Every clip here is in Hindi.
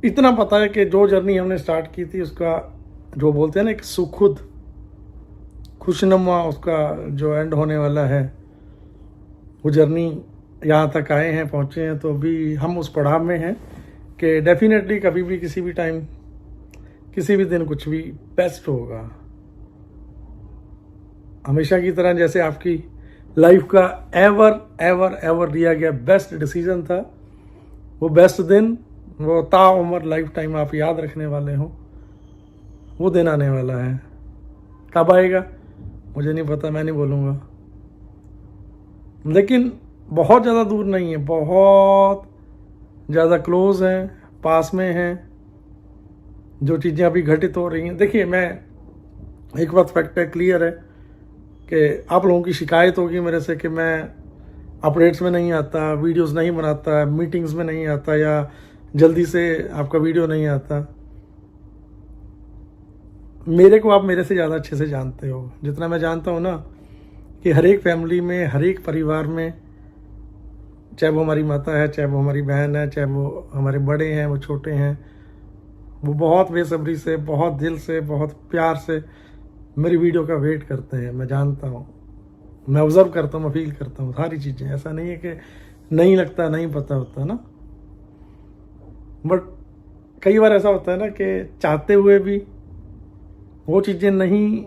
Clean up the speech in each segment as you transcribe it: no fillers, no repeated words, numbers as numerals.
इतना पता है कि जो जर्नी हमने स्टार्ट की थी उसका जो बोलते हैं ना एक सुखद खुशनुमा उसका जो एंड होने वाला है, वो जर्नी यहाँ तक आए हैं, पहुँचे हैं, तो अभी हम उस पड़ाव में हैं कि डेफिनेटली कभी भी किसी भी टाइम किसी भी दिन कुछ भी बेस्ट होगा। हमेशा की तरह जैसे आपकी लाइफ का एवर एवर एवर दिया गया बेस्ट डिसीजन था, वो बेस्ट दिन वो ताउम्र लाइफ टाइम आप याद रखने वाले हो, वो दिन आने वाला है। कब आएगा मुझे नहीं पता, मैं नहीं बोलूँगा, लेकिन बहुत ज़्यादा दूर नहीं है, बहुत ज़्यादा क्लोज है, पास में है। जो चीज़ें अभी घटित हो रही हैं, देखिए मैं एक बात फैक्ट है, क्लियर है कि आप लोगों की शिकायत होगी मेरे से कि मैं अपडेट्स में नहीं आता, वीडियोस नहीं बनाता, मीटिंग्स में नहीं आता, या जल्दी से आपका वीडियो नहीं आता। मेरे को आप मेरे से ज़्यादा अच्छे से जानते हो, जितना मैं जानता हूँ ना कि हर एक फैमिली में, हर एक परिवार में, चाहे वो हमारी माता है, चाहे वो हमारी बहन है, चाहे वो हमारे बड़े हैं, वो छोटे हैं, वो बहुत बेसब्री से, बहुत दिल से, बहुत प्यार से मेरी वीडियो का वेट करते हैं। मैं जानता हूँ, मैं ऑब्जर्व करता हूँ, मैं फील करता हूँ सारी चीज़ें। ऐसा नहीं है कि नहीं लगता, नहीं पता होता ना, बट कई बार ऐसा होता है ना कि चाहते हुए भी वो चीज़ें नहीं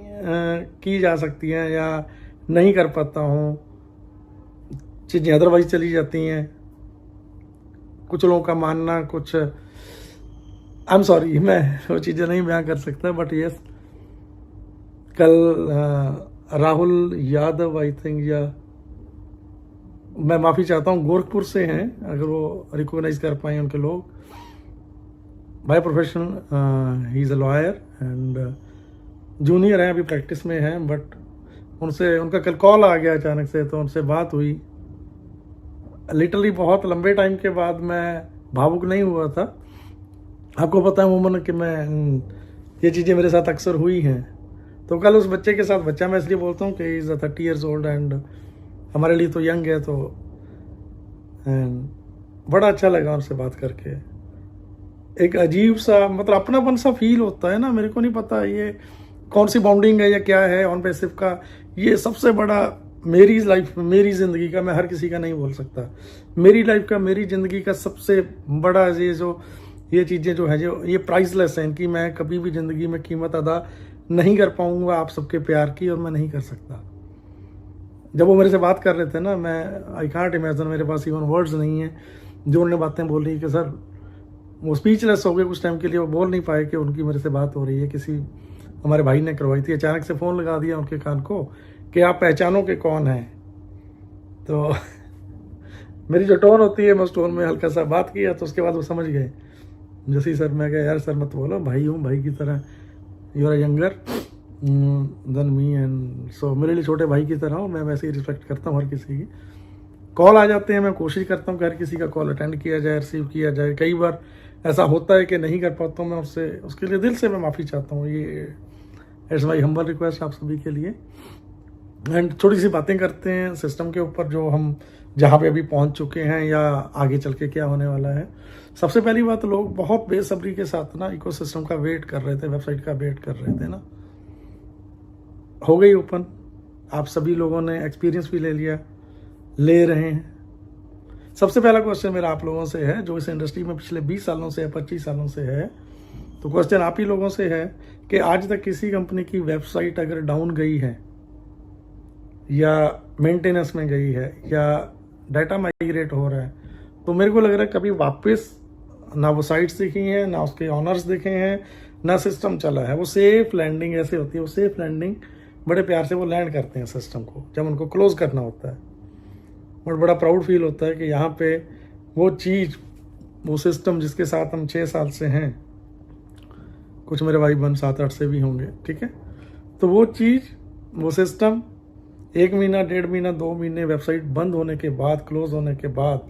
की जा सकती हैं या नहीं कर पाता हूँ, चीज़ें अदरवाइज चली जाती हैं। कुछ लोगों का मानना, कुछ आई एम सॉरी, मैं वो चीज़ें नहीं बयां कर सकता, बट यस कल राहुल यादव आई थिंक, या मैं माफ़ी चाहता हूँ, गोरखपुर से हैं, अगर वो रिकॉग्नाइज कर पाए उनके लोग। By profession he is a lawyer and junior हैं, अभी प्रैक्टिस में हैं, बट उनसे उनका कल कॉल आ गया अचानक से, तो उनसे बात हुई। लिटरली बहुत लंबे टाइम के बाद मैं भावुक नहीं हुआ था। आपको पता है उमूमन कि मैं ये चीज़ें मेरे साथ अक्सर हुई हैं। तो कल उस बच्चे के साथ, बच्चा मैं इसलिए बोलता हूँ कि इज़ 30 ईयर्स ओल्ड एंड हमारे लिए तो यंग है, तो एंड बड़ा अच्छा लगा उनसे बात करके। एक अजीब सा मतलब अपनापन सा फील होता है ना, मेरे को नहीं पता ये कौन सी बॉन्डिंग है या क्या है ऑन पैसिव का। ये सबसे बड़ा मेरी लाइफ, मेरी ज़िंदगी का, मैं हर किसी का नहीं बोल सकता, मेरी लाइफ का, मेरी ज़िंदगी का सबसे बड़ा ये चीज़ें जो है, जो ये प्राइसलेस हैं, इनकी मैं कभी भी ज़िंदगी में कीमत अदा नहीं कर पाऊँगा आप सबके प्यार की, और मैं नहीं कर सकता। जब वो मेरे से बात कर रहे थे ना, मैं आई कांट इमेजिन, मेरे पास इवन वर्ड्स नहीं हैं जो उन्होंने बातें बोली कि सर वो स्पीचलेस हो गए कुछ टाइम के लिए, वो बोल नहीं पाए कि उनकी मेरे से बात हो रही है। किसी हमारे भाई ने करवाई थी, अचानक से फ़ोन लगा दिया उनके कान को कि आप पहचानो के कौन हैं। तो मेरी जो टोन होती है, मैं उस टोन में हल्का सा बात किया, तो उसके बाद वो समझ गए। जैसे ही सर मैं कहा यार सर मत बोलो, भाई हूँ, भाई की तरह, you are younger than me and so मेरे लिए छोटे भाई की तरह हूँ, मैं वैसे ही रिस्पेक्ट करता हूँ हर किसी की। कॉल आ जाते हैं, मैं कोशिश करता हूँ कि हर किसी का कॉल अटेंड किया जाए, रिसीव किया जाए। कई बार ऐसा होता है कि नहीं कर पाता हूँ मैं, उसके लिए दिल से मैं माफ़ी चाहता हूँ। ये इट्स माई हम्बल रिक्वेस्ट आप सभी के लिए। एंड थोड़ी सी बातें करते हैं सिस्टम के ऊपर, जो हम जहाँ पे अभी पहुँच चुके हैं या आगे चल के क्या होने वाला है। सबसे पहली बात, लोग बहुत बेसब्री के साथ ना इकोसिस्टम का वेट कर रहे थे, वेबसाइट का वेट कर रहे थे ना, हो गई ओपन। आप सभी लोगों ने एक्सपीरियंस भी ले लिया, ले रहे हैं। सबसे पहला क्वेश्चन मेरा आप लोगों से है, जो इस इंडस्ट्री में पिछले 20 सालों से, 25 सालों से है, तो क्वेश्चन आप ही लोगों से है कि आज तक किसी कंपनी की वेबसाइट अगर डाउन गई है या मेंटेनेंस में गई है या डाटा माइग्रेट हो रहा है, तो मेरे को लग रहा है कभी वापस ना वो साइट्स दिखी हैं, ना उसके ऑनर्स दिखे हैं, ना सिस्टम चला है। वो सेफ लैंडिंग ऐसे होती है, वो सेफ लैंडिंग बड़े प्यार से वो लैंड करते हैं सिस्टम को जब उनको क्लोज करना होता है। बट बड़ा प्राउड फील होता है कि यहाँ पे वो चीज़, वो सिस्टम जिसके साथ हम 6 साल से हैं, कुछ मेरे भाई बहन 7-8 से भी होंगे, ठीक है, तो वो चीज़, वो सिस्टम 1 महीना, 1.5 महीना, 2 महीने वेबसाइट बंद होने के बाद, क्लोज होने के बाद,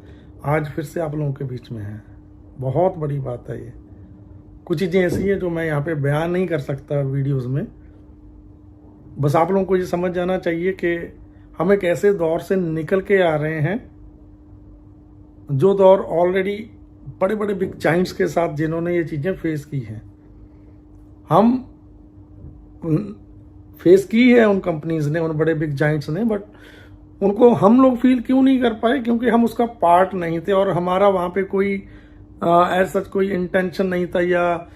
आज फिर से आप लोगों के बीच में है। बहुत बड़ी बात है ये। कुछ चीज़ें ऐसी हैं जो मैं यहाँ पे बयान नहीं कर सकता वीडियोस में। बस आप लोगों को ये समझ जाना चाहिए कि हम एक ऐसे दौर से निकल के आ रहे हैं, जो दौर ऑलरेडी बड़े बड़े बिग जाइंट्स के साथ जिन्होंने ये चीज़ें फेस की हैं, हम फेस की है उन कंपनीज ने, उन बड़े बिग जाइंट्स ने, बट उनको हम लोग फील क्यों नहीं कर पाए? क्योंकि हम उसका पार्ट नहीं थे और हमारा वहाँ पे कोई एज सच कोई इंटेंशन नहीं था या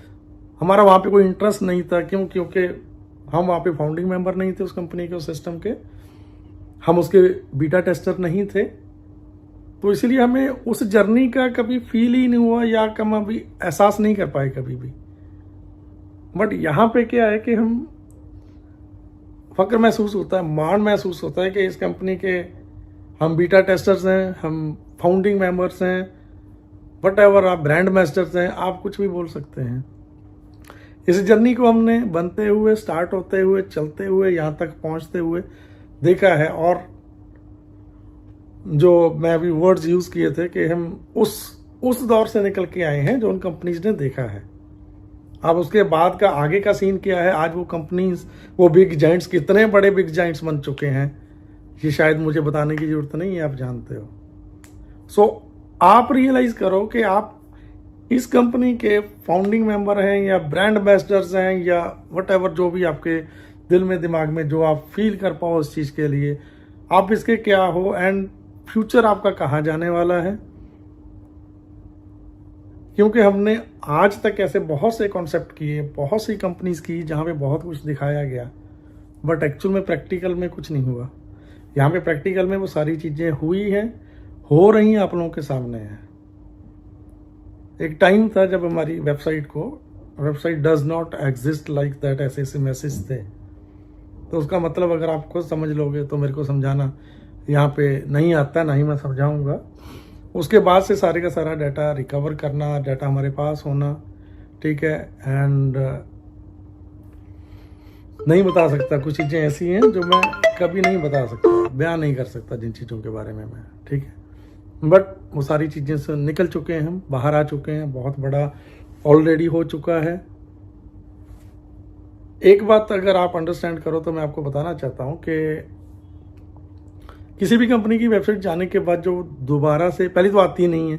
हमारा वहाँ पे कोई इंटरेस्ट नहीं था। क्यों? क्योंकि हम वहाँ पे फाउंडिंग मेंबर नहीं थे उस कंपनी के, उस सिस्टम के, हम उसके बीटा टेस्टर नहीं थे। तो इसलिए हमें उस जर्नी का कभी फील ही नहीं हुआ या कम अभी एहसास नहीं कर पाए कभी भी। बट यहाँ पे क्या है कि हम फक्र महसूस होता है, मान महसूस होता है कि इस कंपनी के हम बीटा टेस्टर्स हैं, हम फाउंडिंग मेंबर्स हैं, वट एवर आप ब्रांड मास्टर्स हैं, आप कुछ भी बोल सकते हैं। इस जर्नी को हमने बनते हुए, स्टार्ट होते हुए, चलते हुए, यहाँ तक पहुँचते हुए देखा है। और जो मैं अभी वर्ड्स यूज़ किए थे कि हम उस दौर से निकल के आए हैं जो उन कंपनीज ने देखा है। अब उसके बाद का आगे का सीन क्या है, आज वो कंपनीज, वो बिग जाइंट्स, कितने बड़े बिग जाइंट्स बन चुके हैं, ये शायद मुझे बताने की जरूरत नहीं है, आप जानते हो। सो आप रियलाइज करो कि आप इस कंपनी के फाउंडिंग मेंबर हैं या ब्रांड एम्बेसडर्स हैं या वट एवर, जो भी आपके दिल में दिमाग में जो आप फील कर पाओ उस चीज़ के लिए, आप इसके क्या हो एंड फ्यूचर आपका कहाँ जाने वाला है। क्योंकि हमने आज तक ऐसे बहुत से कॉन्सेप्ट किए, बहुत सी कंपनीज की जहाँ पे बहुत कुछ दिखाया गया, बट एक्चुअल में प्रैक्टिकल में कुछ नहीं हुआ। यहाँ पे प्रैक्टिकल में वो सारी चीज़ें हुई हैं, हो रही हैं, आप लोगों के सामने हैं। एक टाइम था जब हमारी website does not exist like that, ऐसे मैसेज थे। तो उसका मतलब अगर आप खुद समझ लोगे तो मेरे को समझाना यहाँ पे नहीं आता, ना ही मैं समझाऊंगा। उसके बाद से सारे का सारा डाटा रिकवर करना, डाटा हमारे पास होना, ठीक है। एंड नहीं बता सकता, कुछ चीज़ें ऐसी हैं जो मैं कभी नहीं बता सकता, बयान नहीं कर सकता जिन चीज़ों के बारे में मैं, ठीक है। बट वो सारी चीज़ें से निकल चुके हैं, हम बाहर आ चुके हैं, बहुत बड़ा ऑलरेडी हो चुका है। एक बात अगर आप अंडरस्टैंड करो तो मैं आपको बताना चाहता हूँ कि किसी भी कंपनी की वेबसाइट जाने के बाद जो दोबारा से, पहले तो आती नहीं है,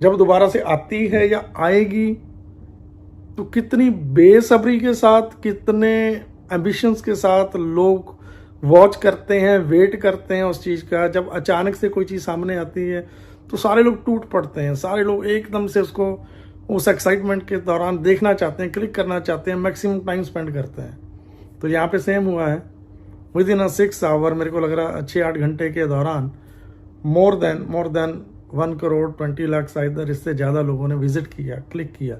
जब दोबारा से आती है या आएगी तो कितनी बेसब्री के साथ, कितने एम्बिशंस के साथ लोग वॉच करते हैं, वेट करते हैं उस चीज़ का। जब अचानक से कोई चीज़ सामने आती है तो सारे लोग टूट पड़ते हैं, सारे लोग एकदम से उसको उस एक्साइटमेंट के दौरान देखना चाहते हैं, क्लिक करना चाहते हैं, मैक्सिमम टाइम स्पेंड करते हैं। तो यहाँ पे सेम हुआ है। विद इन 6 आवर, मेरे को लग रहा है 6-8 घंटे के दौरान मोर देन 1 करोड़ 20 लाख शायद, इससे ज़्यादा लोगों ने विजिट किया, क्लिक किया।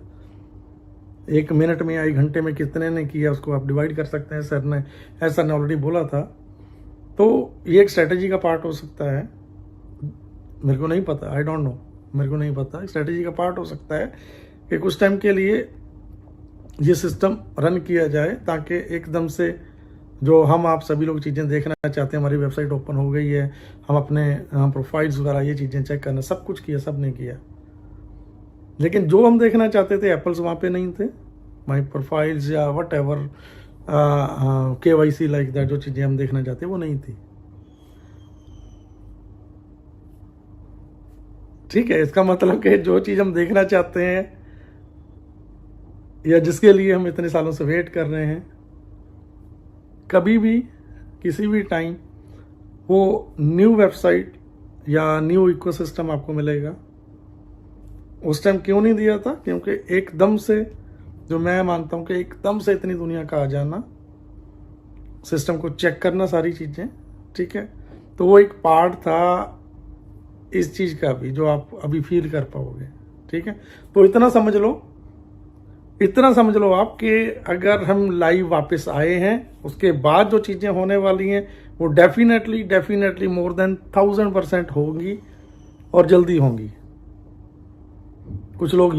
1 मिनट में या 1 घंटे में कितने ने किया उसको आप डिवाइड कर सकते हैं। सर ने ऑलरेडी बोला था। तो ये एक स्ट्रेटेजी का पार्ट हो सकता है, मेरे को नहीं पता, आई डोंट नो, मेरे को नहीं पता। स्ट्रेटेजी का पार्ट हो सकता है कि कुछ टाइम के लिए ये सिस्टम रन किया जाए ताकि एकदम से जो हम आप सभी लोग चीज़ें देखना चाहते हैं, हमारी वेबसाइट ओपन हो गई है, हम अपने प्रोफाइल्स वगैरह ये चीज़ें चेक करना, सब कुछ किया, सब ने किया, लेकिन जो हम देखना चाहते थे एप्पल्स वहाँ पे नहीं थे। माई प्रोफाइल्स या what ever KYC like that, जो चीज़ें हम देखना चाहते वो नहीं थी, ठीक है। इसका मतलब कि जो चीज़ हम देखना चाहते हैं या जिसके लिए हम इतने सालों से वेट कर रहे हैं, कभी भी किसी भी टाइम वो न्यू वेबसाइट या न्यू इकोसिस्टम आपको मिलेगा। उस टाइम क्यों नहीं दिया था? क्योंकि एकदम से, जो मैं मानता हूँ कि एकदम से इतनी दुनिया का आ जाना, सिस्टम को चेक करना, सारी चीज़ें, ठीक है। तो वो एक पार्ट था इस चीज़ का भी जो आप अभी फील कर पाओगे, ठीक है। तो इतना समझ लो आप कि अगर हम लाइव वापस आए हैं, उसके बाद जो चीज़ें होने वाली हैं वो डेफिनेटली मोर देन 1000% होंगी और जल्दी होंगी। कुछ लोग